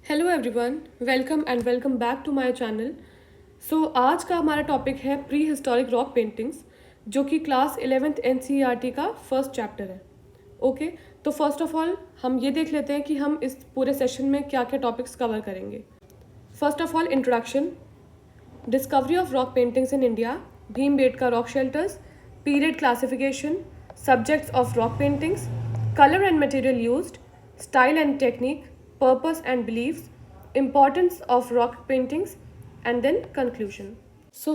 Hello everyone, welcome and welcome back to my channel. आज का हमारा टॉपिक है प्री हिस्टोरिक रॉक पेंटिंग्स, जो कि क्लास 11th एनसीईआरटी का फर्स्ट चैप्टर है। ओके, तो फर्स्ट ऑफ ऑल हम ये देख लेते हैं कि हम इस पूरे सेशन में क्या क्या टॉपिक्स कवर करेंगे। First of all introduction, discovery of rock paintings in India, Bhimbetka rock shelters, period classification, subjects of rock paintings, color and material used, style and technique, purpose and beliefs, importance of rock paintings, and then conclusion.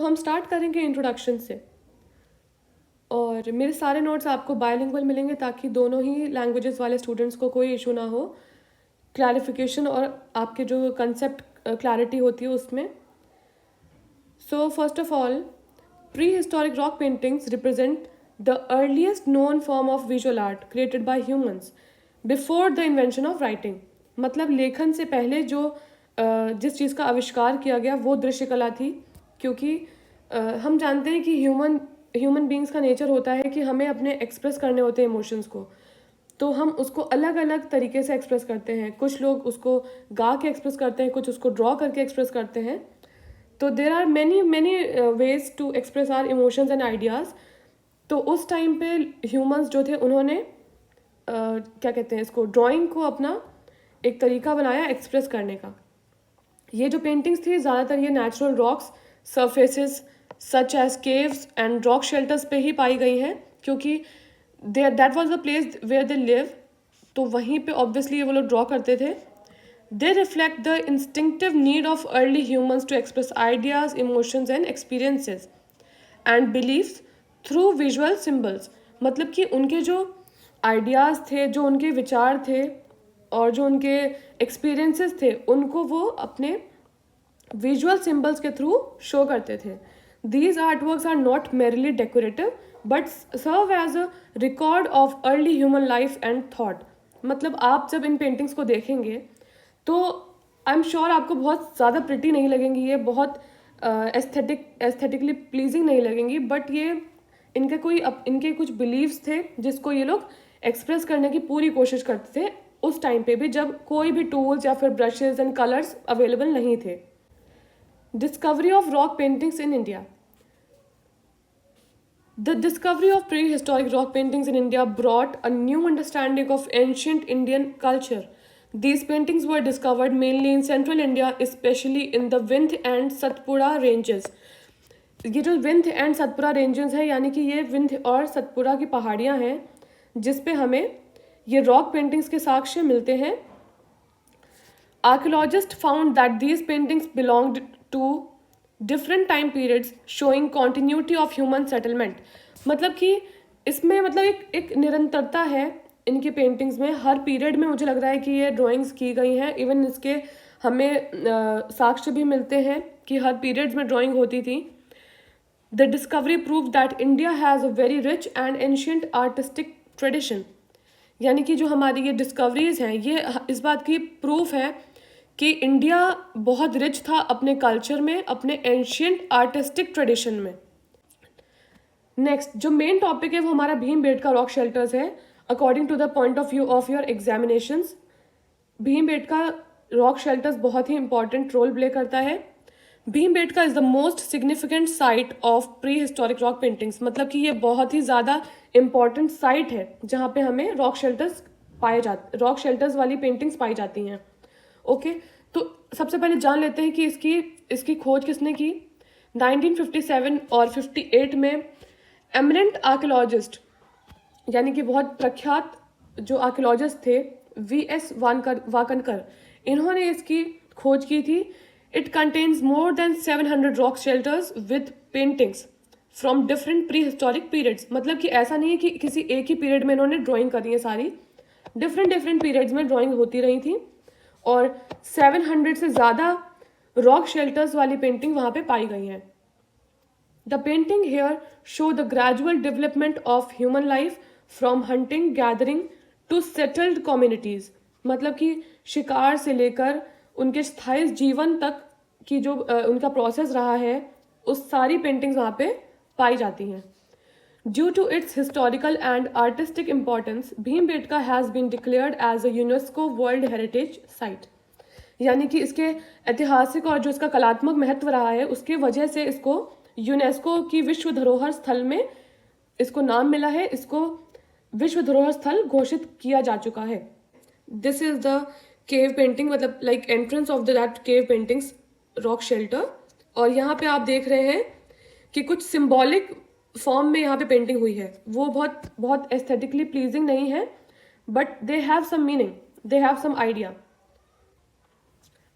हम start करेंगे introduction से। और मेरे सारे notes आपको bilingual मिलेंगे ताकि दोनों ही लैंग्वेजेस वाले स्टूडेंट्स को कोई इशू ना हो, क्लैरिफिकेशन और आपके जो कंसेप्ट क्लैरिटी होती है उसमें। First of all, prehistoric rock paintings represent the earliest known form of visual art created by humans before the invention of writing। मतलब लेखन से पहले जो जिस चीज़ का आविष्कार किया गया वो दृश्य कला थी, क्योंकि हम जानते हैं कि ह्यूमन बींग्स का नेचर होता है कि हमें अपने एक्सप्रेस करने होते हैं इमोशंस को। तो हम उसको अलग अलग तरीके से एक्सप्रेस करते हैं। कुछ लोग उसको गा के एक्सप्रेस करते हैं, कुछ उसको ड्रॉ करके एक्सप्रेस करते हैं। तो there are many ways to express our emotions and ideas. तो उस टाइम पे ह्यूमंस जो थे उन्होंने क्या कहते हैं इसको, ड्राइंग को अपना एक तरीका बनाया एक्सप्रेस करने का। ये जो पेंटिंग्स थी ज़्यादातर ये natural rocks surfaces such as caves and rock shelters पे ही पाई गई हैं, क्योंकि that was the place where they live. तो वहीं पे ऑब्वियसली ये वो लोग ड्रॉ करते थे। They reflect the instinctive need of early humans to express ideas, emotions and experiences and beliefs through visual symbols। मतलब कि उनके जो आइडियाज़ थे, जो उनके विचार थे और जो उनके एक्सपीरियंसेस थे, उनको वो अपने विजुअल सिम्बल्स के थ्रू शो करते थे। These artworks are not merely decorative but serve as a record of early human life and thought। मतलब आप जब इन पेंटिंग्स को देखेंगे तो आई एम श्योर आपको बहुत ज़्यादा प्रिटी नहीं लगेंगी, ये बहुत एस्थेटिकली प्लीजिंग नहीं लगेंगी, बट ये इनके कुछ बिलीव्स थे जिसको ये लोग एक्सप्रेस करने की पूरी कोशिश करते थे उस टाइम पे भी, जब कोई भी टूल्स या फिर ब्रशेज एंड कलर्स अवेलेबल नहीं थे। Discovery of rock paintings in India. The discovery of prehistoric rock paintings in India brought a new understanding of ancient Indian culture। These paintings were discovered mainly in central India, especially in the Vindh and Satpura ranges। ये जो Vindhya and Satpura ranges है, यानी कि ये विंध्य और सतपुरा की पहाड़ियाँ हैं जिस पे हमें ये रॉक पेंटिंग्स के साक्ष्य मिलते हैं। Archaeologists found that these paintings belonged to different time periods showing continuity of human settlement। मतलब कि इसमें मतलब एक निरंतरता है इनकी पेंटिंग्स में। हर पीरियड में मुझे लग रहा है कि ये ड्राइंग्स की गई हैं। इवन इसके हमें साक्ष्य भी मिलते हैं कि हर पीरियड्स में ड्राइंग होती थी। The discovery prove that India has a very rich and ancient artistic tradition. यानी कि जो हमारी ये डिस्कवरीज हैं ये इस बात की प्रूफ है कि इंडिया बहुत रिच था अपने कल्चर में, अपने एंशियंट आर्टिस्टिक ट्रेडिशन में। नेक्स्ट जो मेन टॉपिक है वो हमारा भीमबेटका रॉक शेल्टर्स है। According to the point of view of your examinations, Bhimbetka rock shelters बहुत ही इंपॉर्टेंट रोल प्ले करता है। Bhimbetka is the most significant site of pre historic rock paintings. मतलब कि ये बहुत ही ज़्यादा इंपॉर्टेंट साइट है जहाँ पे हमें रॉक शेल्टर्स वाली पेंटिंग्स पाई जाती हैं। ओके, तो सबसे पहले जान लेते हैं कि इसकी खोज किसने की। 1957 और 58 में एमिनेंट आर्कियोलॉजिस्ट, यानी कि बहुत प्रख्यात जो आर्कियोलॉजिस्ट थे, V.S. वाकनकर, इन्होंने इसकी खोज की थी। It contains more than 700 rock shelters with paintings from different pre historic periods. मतलब कि ऐसा नहीं है कि किसी एक ही पीरियड में इन्होंने ड्राइंग करी है, सारी डिफरेंट पीरियड्स में ड्राइंग होती रही थी और 700 से ज़्यादा रॉक शेल्टर्स वाली पेंटिंग वहाँ पे पाई गई हैं। The painting here show the gradual development of human life from hunting gathering to settled communities. मतलब कि शिकार से लेकर उनके स्थायी जीवन तक की जो उनका प्रोसेस रहा है, उस सारी पेंटिंग्स वहाँ पे पाई जाती हैं। Due to its historical and artistic importance, Bhimbetka has been declared as a UNESCO World Heritage Site। यानी कि इसके ऐतिहासिक और जो इसका कलात्मक महत्व रहा है उसके वजह से इसको यूनेस्को की विश्व धरोहर स्थल में इसको नाम मिला है, इसको विश्व धरोहर स्थल घोषित किया जा चुका है। This is the cave painting, मतलब like entrance of that cave paintings rock shelter. और यहाँ पे आप देख रहे हैं कि कुछ सिंबॉलिक फॉर्म में यहाँ पे पेंटिंग हुई है, वो बहुत बहुत एस्थेटिकली प्लीजिंग नहीं है, but they have some meaning, they have some idea.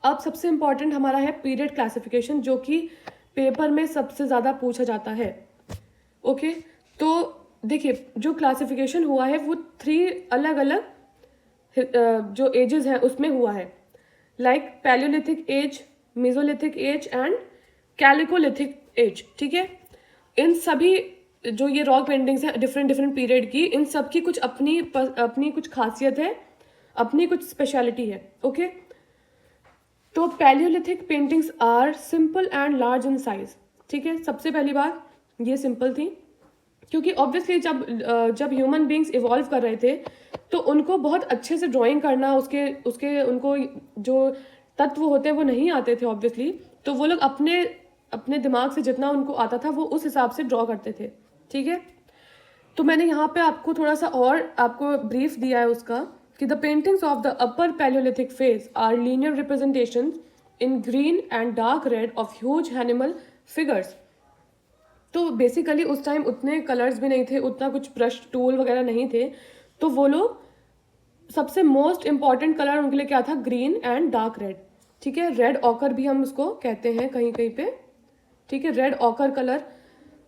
अब सबसे इम्पॉर्टेंट हमारा है पीरियड क्लासिफिकेशन, जो कि पेपर में सबसे ज़्यादा पूछा जाता है। ओके, तो देखिए जो क्लासिफिकेशन हुआ है वो 3 अलग अलग जो एजेस हैं उसमें हुआ है, like palaeolithic age, mesolithic age and chalcolithic age. ठीक है, इन सभी जो ये रॉक पेंटिंग्स हैं डिफरेंट डिफरेंट पीरियड की, इन सब की कुछ अपनी कुछ खासियत है, अपनी कुछ स्पेशलिटी है। ओके, तो palaeolithic paintings are simple and large in size. ठीक है, सबसे पहली बात ये सिंपल थी, क्योंकि ऑब्वियसली जब ह्यूमन बींग्स इवॉल्व कर रहे थे तो उनको बहुत अच्छे से ड्राइंग करना, उसके उनको जो तत्व होते हैं वो नहीं आते थे ऑब्वियसली, तो वो लोग अपने दिमाग से जितना उनको आता था वो उस हिसाब से ड्रॉ करते थे। ठीक है, तो मैंने यहाँ पे आपको थोड़ा सा और आपको ब्रीफ दिया है उसका कि the paintings of the upper palaeolithic phase are linear representation in green and dark red of huge animal figures. तो बेसिकली उस टाइम उतने कलर्स भी नहीं थे, उतना कुछ ब्रश टूल वगैरह नहीं थे, तो वो लोग सबसे मोस्ट इम्पॉर्टेंट कलर उनके लिए क्या था, ग्रीन एंड डार्क रेड। ठीक है, रेड ऑकर भी हम उसको कहते हैं कहीं कहीं पे। ठीक है, रेड ऑकर कलर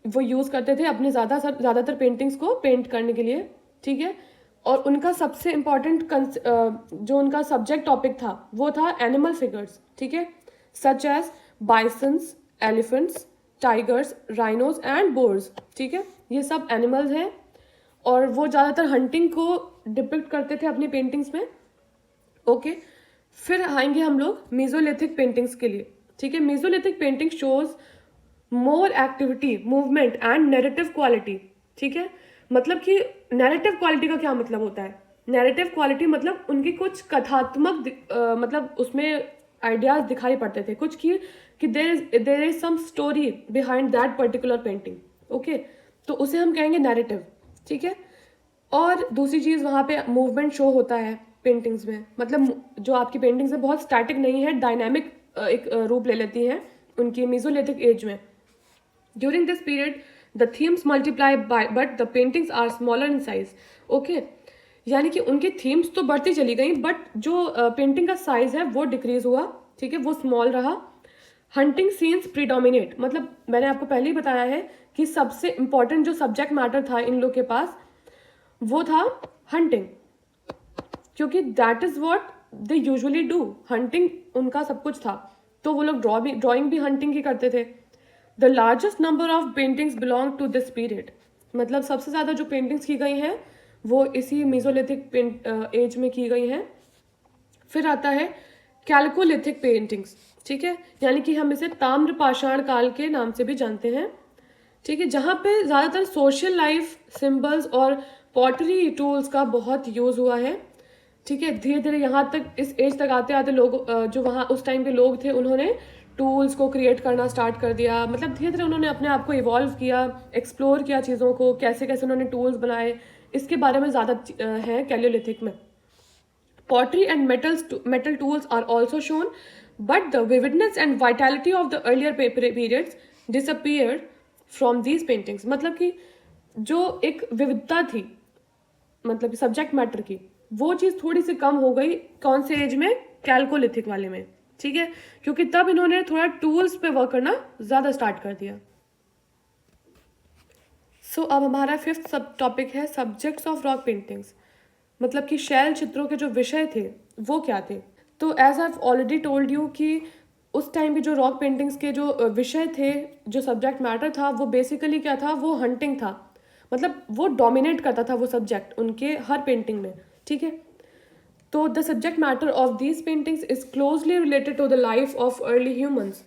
वो यूज़ करते थे अपने ज़्यादातर पेंटिंग्स को पेंट करने के लिए। ठीक है, और उनका सबसे इम्पॉर्टेंट जो उनका सब्जेक्ट टॉपिक था वो था एनिमल फिगर्स। ठीक है, such as bisons, elephants, tigers, rhinos and boars. ठीक है, ये सब एनिमल्स हैं और वो ज़्यादातर हंटिंग को डिपिक्ट करते थे अपनी पेंटिंग्स में। ओके, फिर आएंगे हम लोग मेसोलिथिक पेंटिंग्स के लिए। ठीक है, Mesolithic painting shows more activity, movement and narrative quality. ठीक है, मतलब कि नैरेटिव क्वालिटी का क्या मतलब होता है, नैरेटिव क्वालिटी मतलब उनकी कुछ कथात्मक मतलब उसमें आइडियाज दिखाई पड़ते थे कुछ कि there is some story behind that particular painting. Okay, तो उसे हम कहेंगे नैरेटिव। ठीक है, और दूसरी चीज़ वहाँ पे मूवमेंट शो होता है पेंटिंग्स में, मतलब जो आपकी पेंटिंग्स है बहुत स्टैटिक नहीं है, डायनामिक एक रूप ले लेती हैं उनकी मेसोलिथिक एज में। During this period the themes multiply but the paintings are smaller in size. Okay, यानी कि उनकी थीम्स तो बढ़ती चली गई बट जो पेंटिंग का साइज है वो डिक्रीज हुआ। ठीक है, वो स्मॉल रहा। हंटिंग सीन्स प्रीडोमिनेट, मतलब मैंने आपको पहले ही बताया है कि सबसे इंपॉर्टेंट जो सब्जेक्ट मैटर था इन लोग के पास वो था हंटिंग, क्योंकि that is what they usually do, hunting उनका सब कुछ था, तो वो लोग ड्राइंग भी हंटिंग की करते थे। The largest number of paintings belong to this period, मतलब सबसे ज़्यादा जो पेंटिंग्स की गई हैं वो इसी मेसोलिथिक एज में की गई हैं। फिर आता है कैल्कोलिथिक पेंटिंग्स। ठीक है, यानी कि हम इसे ताम्र पाषाण काल के नाम से भी जानते हैं। ठीक है, जहाँ पे ज़्यादातर सोशल लाइफ सिंबल्स और पॉटरी टूल्स का बहुत यूज़ हुआ है। ठीक है, धीरे धीरे यहाँ तक इस एज तक आते आते लोग जो वहाँ उस टाइम के लोग थे उन्होंने टूल्स को क्रिएट करना स्टार्ट कर दिया, मतलब धीरे धीरे उन्होंने अपने आप को इवॉल्व किया, एक्सप्लोर किया चीज़ों को, कैसे कैसे उन्होंने टूल्स बनाए, इसके बारे में ज़्यादा है कैलियोलिथिक में। Pottery and metal tools are also shown, but the vividness and vitality of the earlier periods disappeared from these paintings. मतलब कि जो एक विविधता थी मतलब सब्जेक्ट मैटर की, वो चीज़ थोड़ी सी कम हो गई कौन से एज में, कैल्कोलिथिक वाले में। ठीक है, क्योंकि तब इन्होंने थोड़ा टूल्स पे वर्क करना ज़्यादा स्टार्ट कर दिया। सो अब हमारा 5th सब टॉपिक है सब्जेक्ट्स ऑफ रॉक पेंटिंग्स, मतलब कि शैल चित्रों के जो विषय थे वो क्या थे। तो as I already told you कि उस टाइम की जो रॉक पेंटिंग्स के जो विषय थे, जो सब्जेक्ट मैटर था, वो बेसिकली क्या था, वो हंटिंग था, मतलब वो डोमिनेट करता था वो सब्जेक्ट उनके हर पेंटिंग में। ठीक है, तो the subject matter of these paintings is closely related to the life of early humans.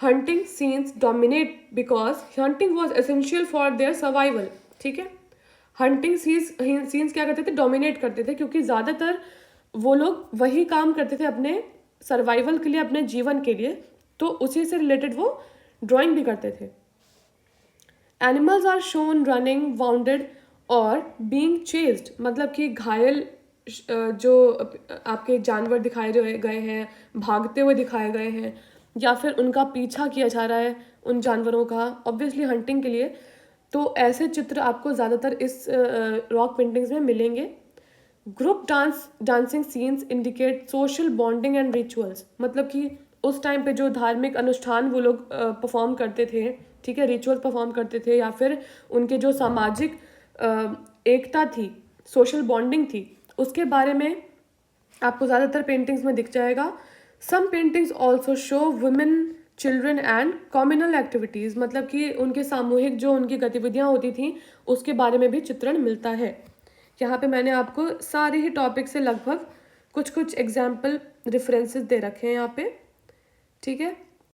Hunting scenes dominate because hunting was essential for their survival. ठीक है, हंटिंग सीन्स क्या करते थे, डोमिनेट करते थे, क्योंकि ज़्यादातर वो लोग वही काम करते थे अपने सर्वाइवल के लिए, अपने जीवन के लिए, तो उसी से रिलेटेड वो ड्राइंग भी करते थे। Animals are shown running, wounded और बीइंग चेस्ड, मतलब कि घायल जो आपके जानवर दिखाए जो गए हैं, भागते हुए दिखाए गए हैं, या फिर उनका पीछा किया जा रहा है उन जानवरों का, ऑब्वियसली हंटिंग के लिए। तो ऐसे चित्र आपको ज़्यादातर इस रॉक पेंटिंग्स में मिलेंगे। Group dancing scenes indicate social bonding and rituals, मतलब कि उस टाइम पे जो धार्मिक अनुष्ठान वो लोग परफॉर्म करते थे, ठीक है, रिचुअल परफॉर्म करते थे, या फिर उनके जो सामाजिक एकता थी, सोशल बॉन्डिंग थी, उसके बारे में आपको ज़्यादातर पेंटिंग्स में दिख जाएगा। Some paintings also show women, children and communal activities, मतलब कि उनके सामूहिक जो उनकी गतिविधियाँ होती थी उसके बारे में भी चित्रण मिलता है। यहाँ पे मैंने आपको सारे ही टॉपिक से लगभग कुछ कुछ एग्जाम्पल रेफरेंसेस दे रखे हैं यहाँ पे, ठीक है।